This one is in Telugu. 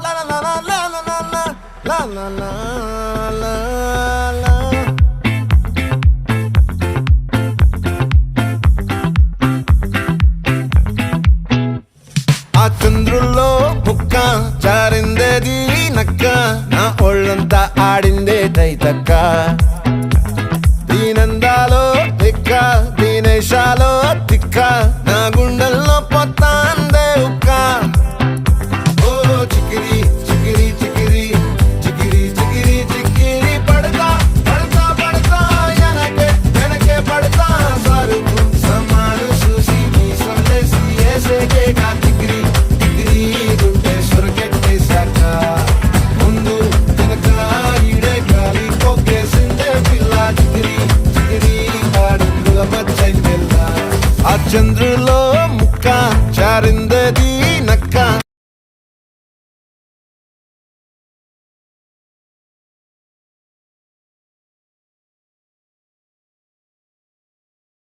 la la la la la la la la la la la. ఆ చంద్రుల్లో బుక్క జారిందేది నక్క నా ఒళ్ళంతా ఆడిందే తైతక్క